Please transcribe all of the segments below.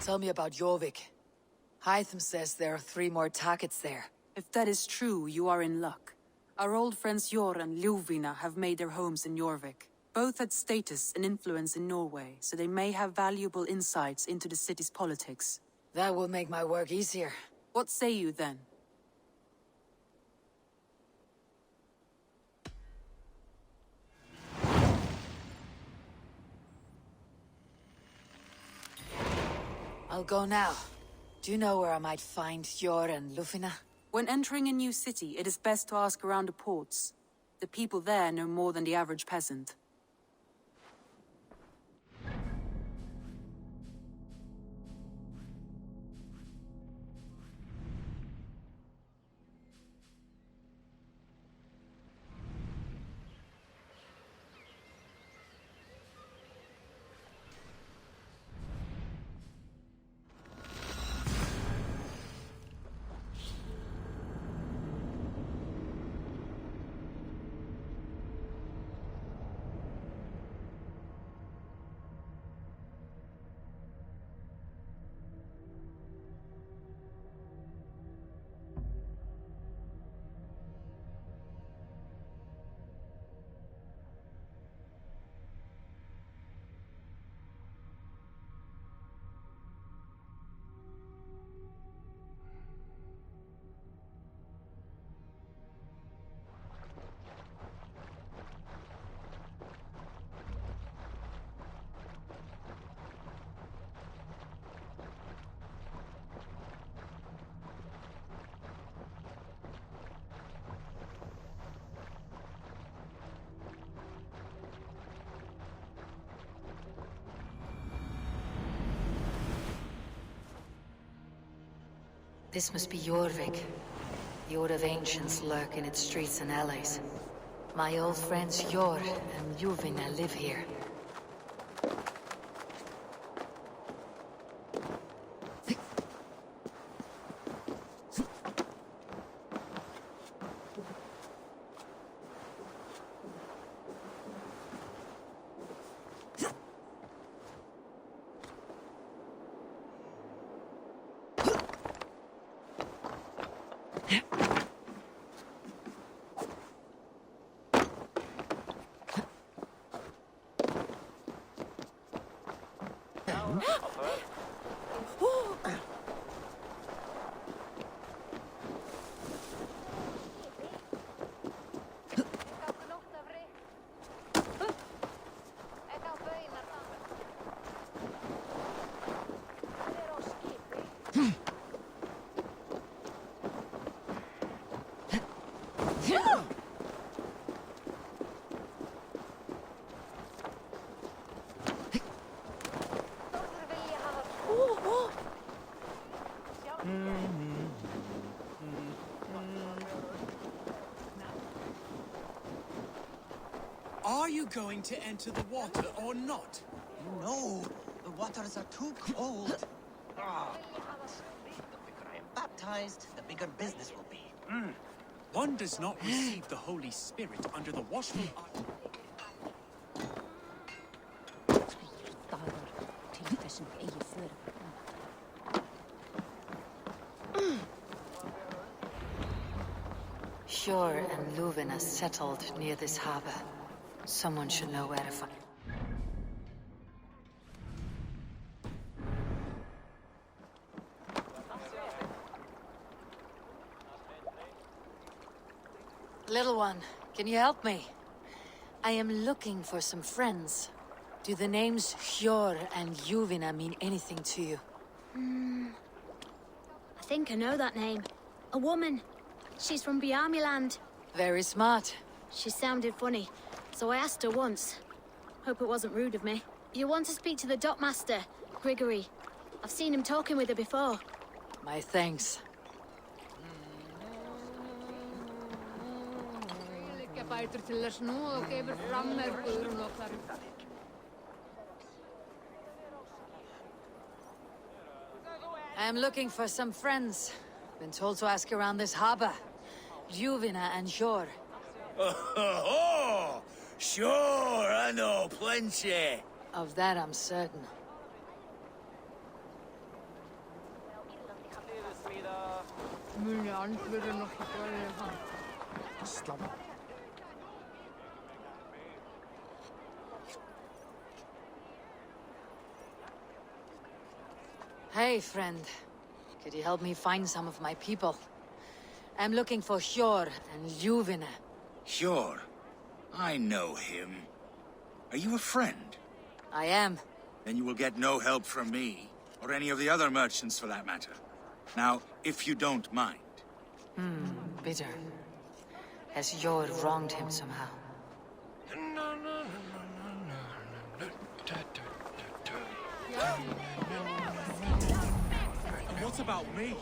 Tell me about Jorvik. Hytham says there are 3 more targets there. If that is true, you are in luck. Our old friends Jor and Ljuvina have made their homes in Jorvik. Both had status and influence in Norway, so they may have valuable insights into the city's politics. That will make my work easier. What say you then? I'll go now. Do you know where I might find Jor and Ljuvina? When entering a new city, it is best to ask around the ports. The people there know more than the average peasant. This must be Jorvik. The Old of Ancients lurk in its streets and alleys. My old friends Jor and Ljuvina live here. Are you going to enter the water or not? No, the waters are too cold. The quicker I am baptized, the bigger business will be. One does not receive the Holy Spirit under the watchful eye. Jor and Ljuvina settled near this harbor. Someone should know where to find. Little one, can you help me? I am looking for some friends. Do the names Jor and Ljuvina mean anything to you? I think I know that name. A woman. She's from Bjarmiland. Very smart. She sounded funny, so I asked her once. Hope it wasn't rude of me. You want to speak to the dockmaster, Grigory. I've seen him talking with her before. My thanks. I am looking for some friends. Been told to ask around this harbor. Ljuvina and Jor. Oh, sure, I know plenty. Of that I'm certain. Hey, friend. Could you help me find some of my people? I'm looking for Hjor and Ljuvina. Sure. I know him. Are you a friend? I am. Then you will get no help from me, or any of the other merchants for that matter. Now, if you don't mind. Bitter. Has Hjor wronged him somehow? What about me?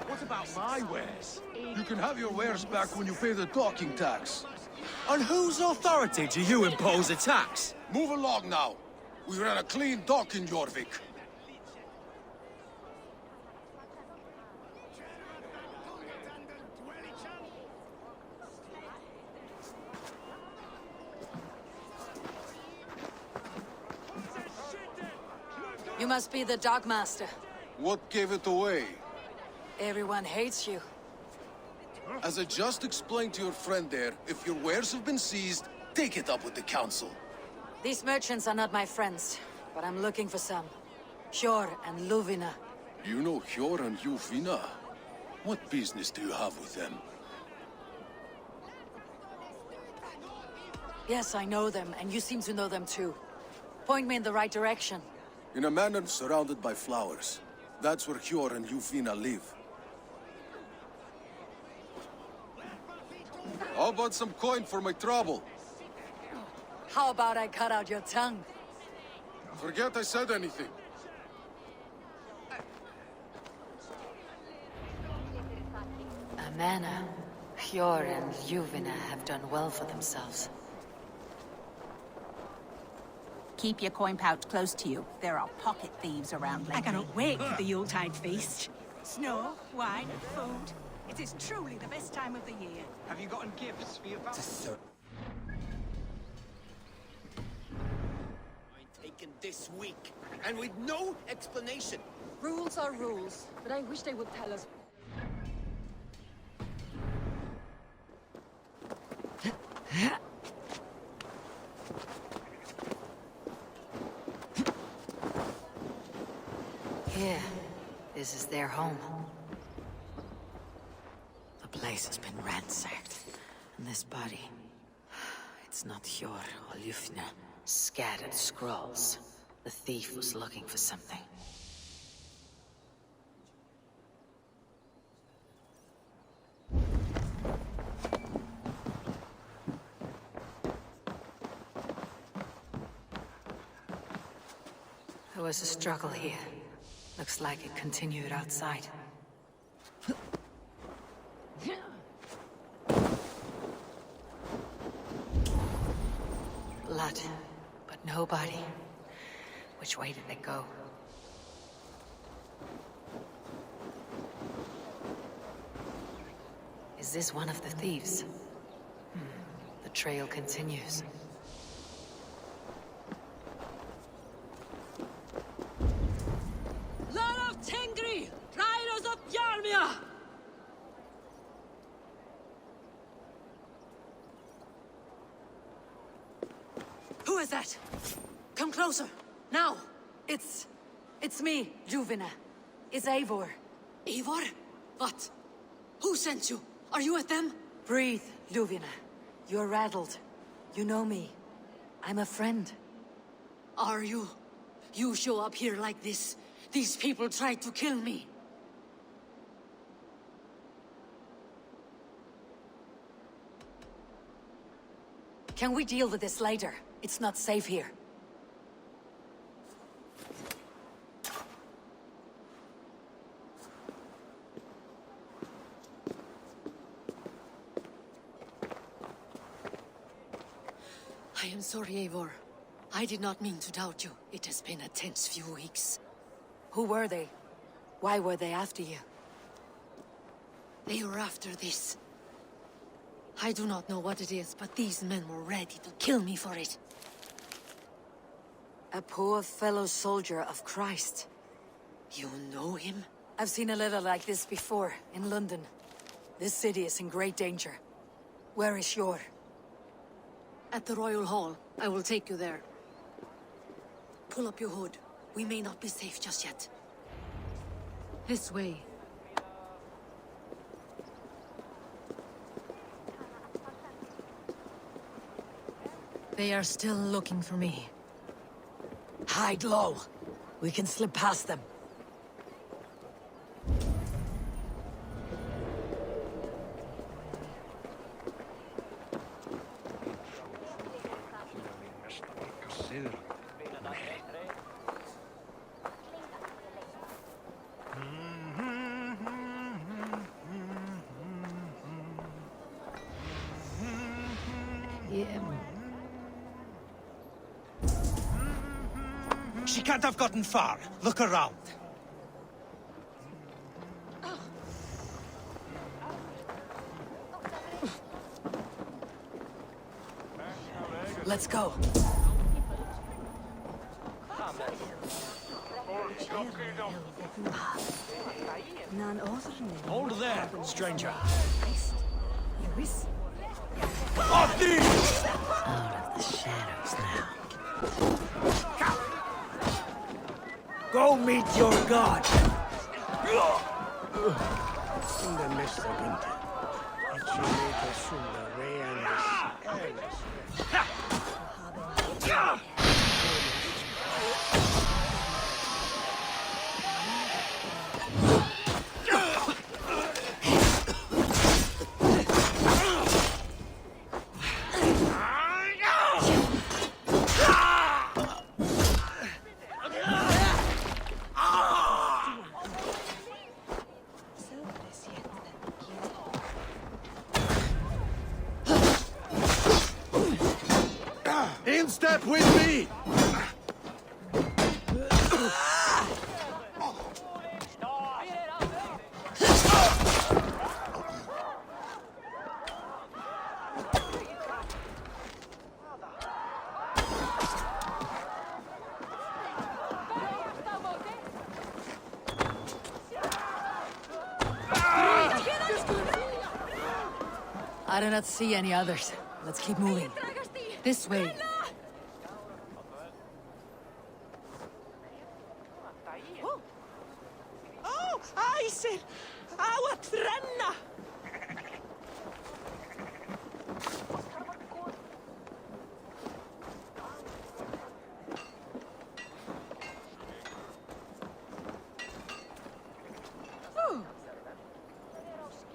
What about my wares? You can have your wares back when you pay the docking tax. On whose authority do you impose a tax? Move along now. We ran a clean dock in Jorvik. You must be the dockmaster. What gave it away? Everyone hates you. As I just explained to your friend there, if your wares have been seized, take it up with the council. These merchants are not my friends, but I'm looking for some. Hjor and Ljuvina. You know Hjor and Ljuvina? What business do you have with them? Yes, I know them, and you seem to know them too. Point me in the right direction. In a manor surrounded by flowers. That's where Hjor and Ljuvina live. How about some coin for my trouble? How about I cut out your tongue? Forget I said anything. A manor. Hjor and Ljuvina have done well for themselves. Keep your coin pouch close to you. There are pocket thieves around lately. I cannot wait for the Yuletide feast. Snow, wine, food. It is truly the best time of the year. Have you gotten gifts for your family? Taken this week, and with no explanation. Rules are rules, but I wish they would tell us. Here. This is their home. The place has been ransacked. And this body... It's not Hjor or Ljuvina. Scattered scrolls. The thief was looking for something. There was a struggle here. Looks like it continued outside. Blood, but nobody. Which way did they go? Is this one of the thieves? The trail continues. Who is that? Come closer, now! It's me, Ljuvina. It's Eivor. Eivor? What? Who sent you? Are you with them? Breathe, Ljuvina. You're rattled. You know me. I'm a friend. Are you? You show up here like this. These people tried to kill me. Can we deal with this later? It's not safe here. I am sorry, Eivor. I did not mean to doubt you. It has been a tense few weeks. Who were they? Why were they after you? They were after this. I do not know what it is, but these men were ready to kill me for it. A poor fellow soldier of Christ. You know him? I've seen a letter like this before, in London. This city is in great danger. Where is Yor? At the Royal Hall. I will take you there. Pull up your hood. We may not be safe just yet. This way. They are still looking for me. Hide low. We can slip past them. She can't have gotten far. Look around. Let's go. Hold there, stranger. Off these! Out of the shadows now. Go meet your god! In step with me! I do not see any others. Let's keep moving. This way. Oh, Aisir! Awa trenna!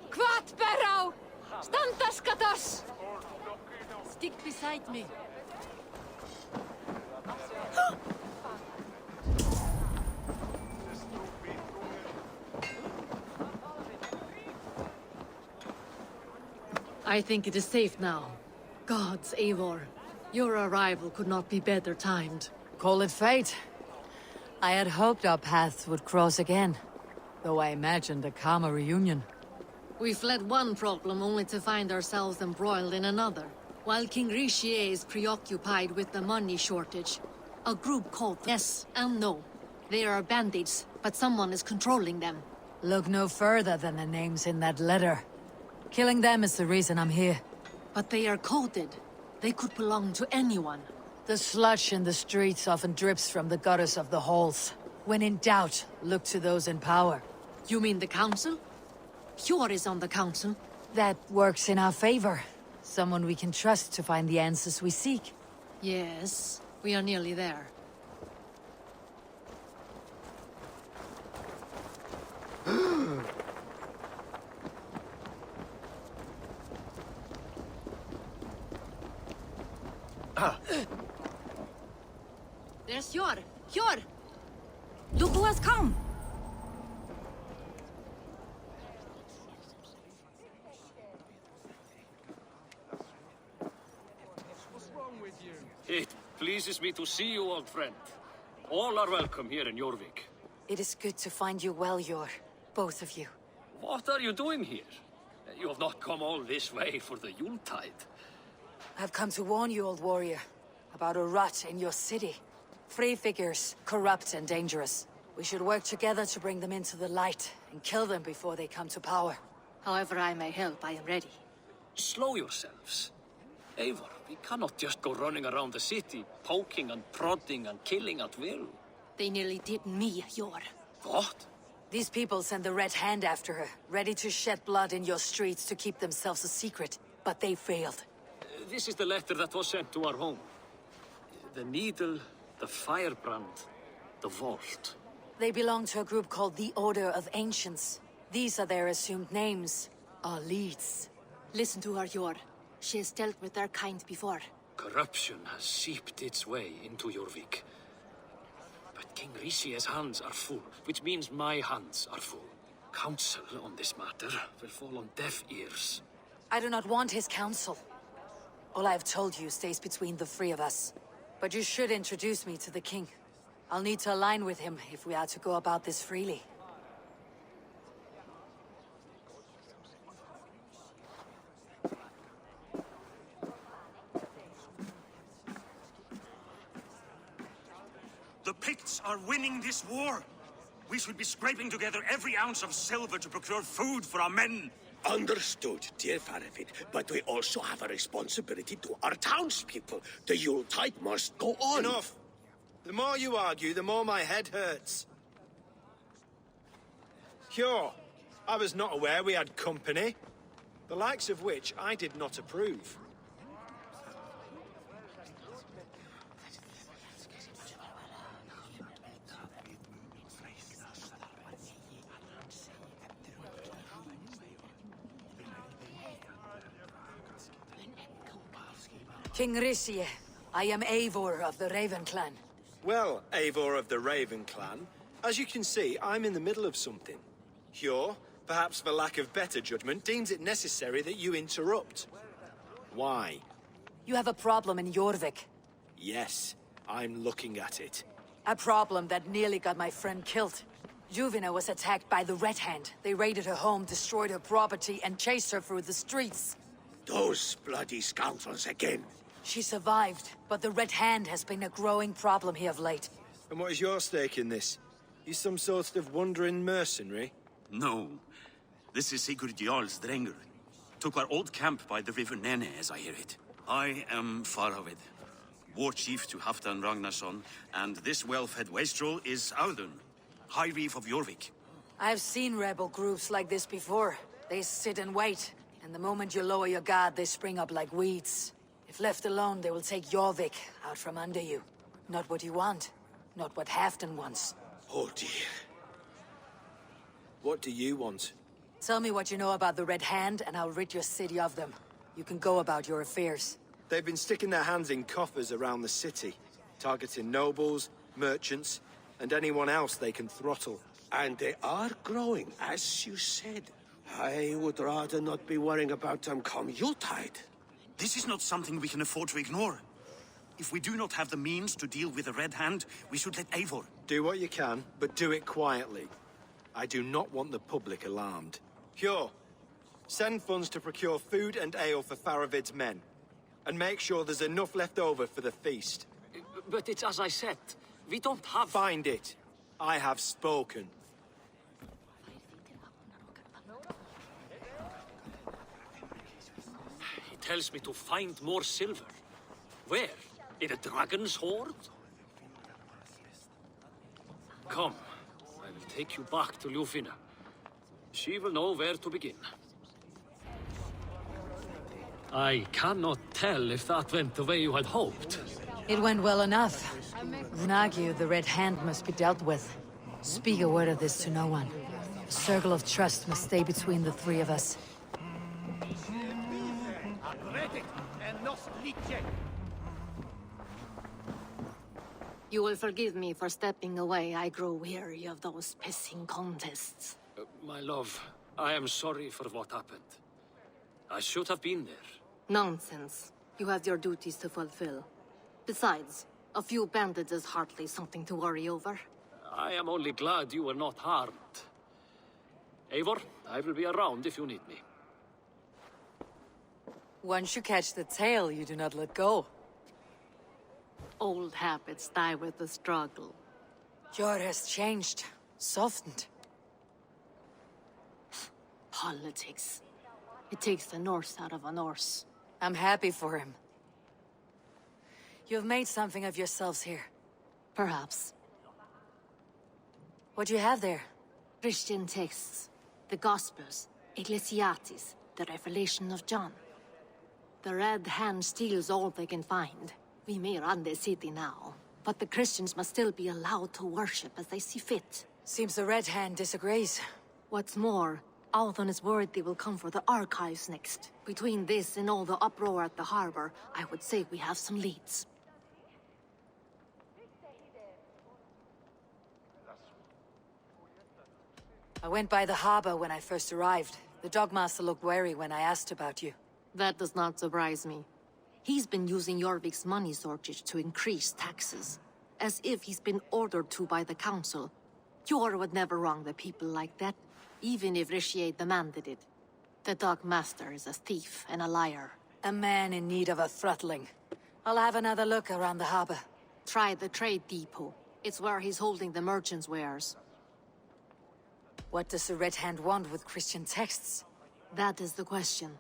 Kvatberau! Standaskatas! Stick beside me. I think it is safe now. Gods, Eivor. Your arrival could not be better timed. Call it fate. I had hoped our paths would cross again, though I imagined a calmer reunion. We fled one problem only to find ourselves embroiled in another. While King Richier is preoccupied with the money shortage, a group called yes and no. They are bandits, but someone is controlling them. Look no further than the names in that letter. Killing them is the reason I'm here. But they are coded. They could belong to anyone. The sludge in the streets often drips from the gutters of the halls. When in doubt, look to those in power. You mean the council? Hjor is on the council. That works in our favor. Someone we can trust to find the answers we seek. Yes, we are nearly there. There's Hjor! Hjor! Look who has come! It pleases me to see you, old friend. All are welcome here in Jorvik. It is good to find you well, Yor. Both of you. What are you doing here? You have not come all this way for the Yuletide. I've come to warn you, old warrior, about a rot in your city. Free figures, corrupt and dangerous. We should work together to bring them into the light and kill them before they come to power. However I may help, I am ready. Slow yourselves. Eivor, we cannot just go running around the city, poking and prodding and killing at will. They nearly did me, Yor. What? These people send the Red Hand after her, ready to shed blood in your streets to keep themselves a secret. But they failed. This is the letter that was sent to our home. The needle, the firebrand, the vault. They belong to a group called the Order of Ancients. These are their assumed names. Our leads. Listen to her, Yor. She has dealt with their kind before. Corruption has seeped its way into Jorvik. But King Rishi's hands are full, which means my hands are full. Counsel on this matter will fall on deaf ears. I do not want his counsel. All I have told you stays between the three of us. But you should introduce me to the king. I'll need to align with him if we are to go about this freely. The Picts are winning this war. We should be scraping together every ounce of silver to procure food for our men. Understood, dear Faravid, but we also have a responsibility to our townspeople. The Yuletide must go on. Enough! The more you argue, the more my head hurts. Sure, I was not aware we had company, the likes of which I did not approve. King Rishi, I am Eivor of the Raven Clan. Well, Eivor of the Raven Clan, as you can see, I'm in the middle of something. Hjor, perhaps for lack of better judgment, deems it necessary that you interrupt. Why? You have a problem in Jorvik. Yes, I'm looking at it. A problem that nearly got my friend killed. Juvina was attacked by the Red Hand. They raided her home, destroyed her property, and chased her through the streets. Those bloody scoundrels again. She survived, but the Red Hand has been a growing problem here of late. And what is your stake in this? You some sort of wandering mercenary? No. This is Sigurd Jarl's Drenger. Took our old camp by the river Nene, as I hear it. I am Faravid, war chief to Halfdan Ragnarsson, and this well-fed wastrel is Audun, High Reef of Jorvik. I've seen rebel groups like this before. They sit and wait, and the moment you lower your guard, they spring up like weeds. If left alone, they will take Jorvik out from under you. Not what you want, not what Halfdan wants. Oh dear. What do you want? Tell me what you know about the Red Hand, and I'll rid your city of them. You can go about your affairs. They've been sticking their hands in coffers around the city, targeting nobles, merchants, and anyone else they can throttle. And they are growing, as you said. I would rather not be worrying about them come Yuletide. This is not something we can afford to ignore. If we do not have the means to deal with the Red Hand, we should let Eivor. Do what you can, but do it quietly. I do not want the public alarmed. Hjor, send funds to procure food and ale for Faravid's men. And make sure there's enough left over for the feast. But it's as I said, we don't have... Find it. I have spoken. He tells me to find more silver. Where? In a dragon's hoard? Come, I will take you back to Ljufina. She will know where to begin. I cannot tell if that went the way you had hoped. It went well enough. Nagu, the Red Hand, must be dealt with. Speak a word of this to no one. A circle of trust must stay between the three of us. You will forgive me for stepping away. I grow weary of those pissing contests. My love, I am sorry for what happened. I should have been there. Nonsense. You have your duties to fulfill. Besides, a few bandits is hardly something to worry over. I am only glad you were not harmed. Eivor, I will be around if you need me. Once you catch the tail, you do not let go. Old habits die with the struggle. Jor has changed, softened. Politics. It takes the Norse out of a Norse. I'm happy for him. You've made something of yourselves here. Perhaps. What do you have there? Christian texts. The Gospels. Ecclesiastes. The Revelation of John. The Red Hand steals all they can find. We may run the city now, but the Christians must still be allowed to worship as they see fit. Seems the Red Hand disagrees. What's more, Althon is worried they will come for the archives next. Between this and all the uproar at the harbor, I would say we have some leads. I went by the harbor when I first arrived. The Dogmaster looked wary when I asked about you. That does not surprise me. He's been using Jorvik's money shortage to increase taxes. As if he's been ordered to by the council. Jor would never wrong the people like that, even if Richier demanded it. The Dogmaster is a thief and a liar. A man in need of a throttling. I'll have another look around the harbor. Try the trade depot. It's where he's holding the merchants' wares. What does the Red Hand want with Christian texts? That is the question.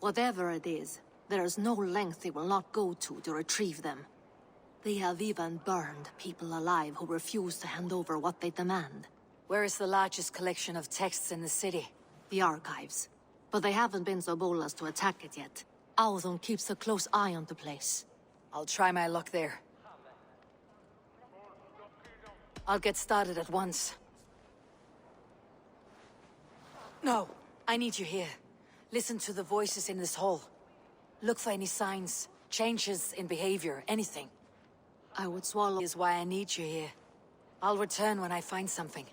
Whatever it is, there is no length they will not go to retrieve them. They have even burned people alive who refuse to hand over what they demand. Where is the largest collection of texts in the city? The archives. But they haven't been so bold as to attack it yet. Althon keeps a close eye on the place. I'll try my luck there. I'll get started at once. No, I need you here. Listen to the voices in this hall. Look for any signs, changes in behavior, anything. I would swallow Is why I need you here. I'll return when I find something.